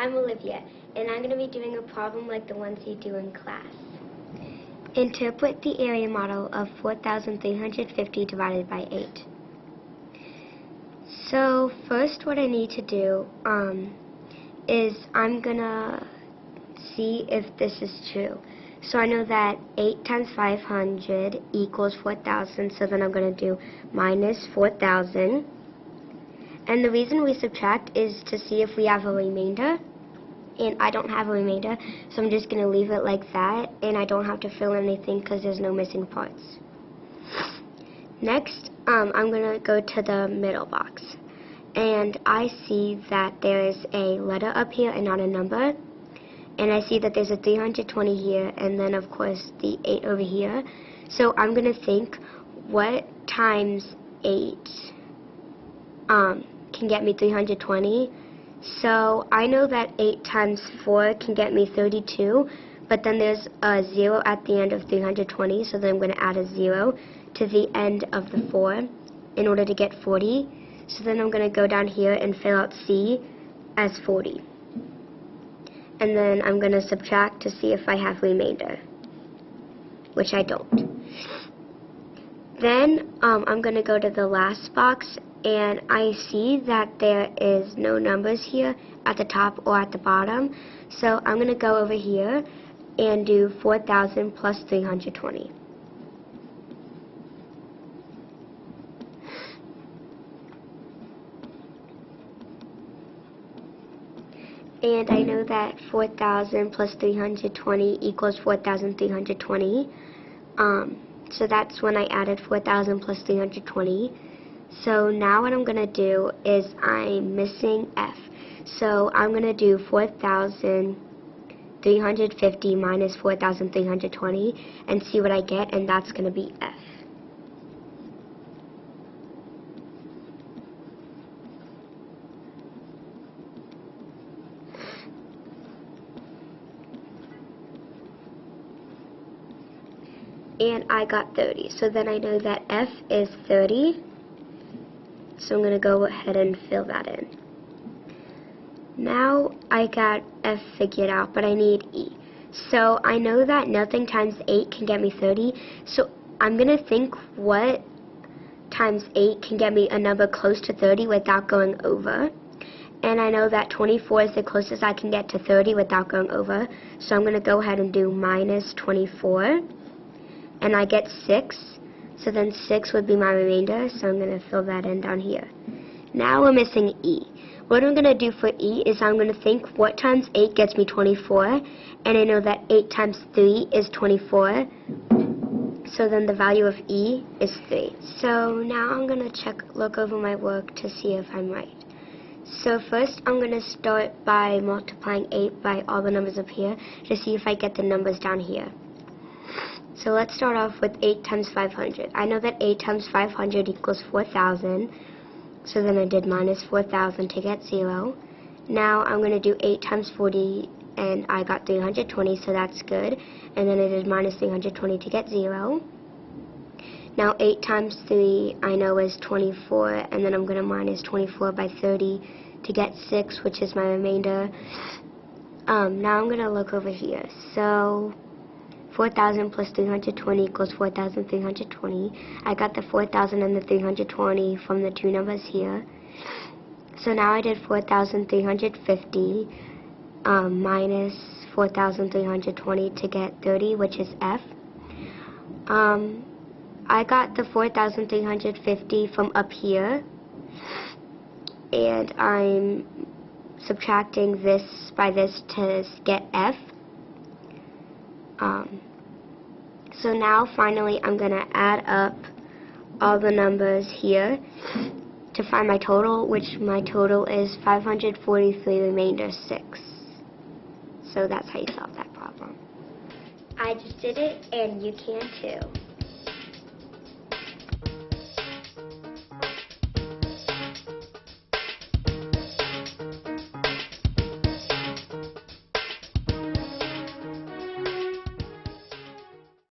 I'm Olivia, and I'm going to be doing a problem like the ones you do in class. Interpret the area model of 4,350 divided by 8. So first what I need to do is I'm going to see if this is true. So I know that 8 times 500 equals 4,000, so then I'm going to do minus 4,000. And the reason we subtract is to see if we have a remainder. And I don't have a remainder, so I'm just going to leave it like that, and I don't have to fill anything because there's no missing parts. Next, I'm going to go to the middle box, and I see that there is a letter up here and not a number, and I see that there's a 320 here, and then of course the 8 over here. So I'm going to think, what times 8 can get me 320? So I know that 8 times 4 can get me 32, but then there's a 0 at the end of 320, so then I'm going to add a 0 to the end of the 4 in order to get 40. So then I'm going to go down here and fill out C as 40. And then I'm going to subtract to see if I have remainder, which I don't. Then I'm going to go to the last box, and I see that there is no numbers here at the top or at the bottom. So I'm going to go over here and do 4,000 plus 320. And I know that 4,000 plus 320 equals 4,320. So that's when I added 4,000 plus 320. So now what I'm going to do is I'm missing F. So I'm going to do 4,350 minus 4,320 and see what I get, and that's going to be F. And I got 30. So then I know that F is 30. So I'm going to go ahead and fill that in. Now I got F figured out, but I need E. So I know that nothing times 8 can get me 30. So I'm going to think what times 8 can get me a number close to 30 without going over. And I know that 24 is the closest I can get to 30 without going over. So I'm going to go ahead and do minus 24. And I get 6. So then 6 would be my remainder, so I'm going to fill that in down here. Now we're missing E. What I'm going to do for E is I'm going to think what times 8 gets me 24, and I know that 8 times 3 is 24, so then the value of E is 3. So now I'm going to look over my work to see if I'm right. So first I'm going to start by multiplying 8 by all the numbers up here to see if I get the numbers down here. So let's start off with 8 times 500. I know that 8 times 500 equals 4,000. So then I did minus 4,000 to get 0. Now I'm going to do 8 times 40, and I got 320, so that's good. And then I did minus 320 to get 0. Now 8 times 3 I know is 24, and then I'm going to minus 24 by 30 to get 6, which is my remainder. Now I'm going to look over here. So 4,000 plus 320 equals 4,320. I got the 4,000 and the 320 from the two numbers here. So now I did 4,350 minus 4,320 to get 30, which is F. I got the 4,350 from up here, and I'm subtracting this by this to get F. So now finally I'm going to add up all the numbers here to find my total, which my total is 543 remainder 6. So that's how you solve that problem. I just did it, and you can too.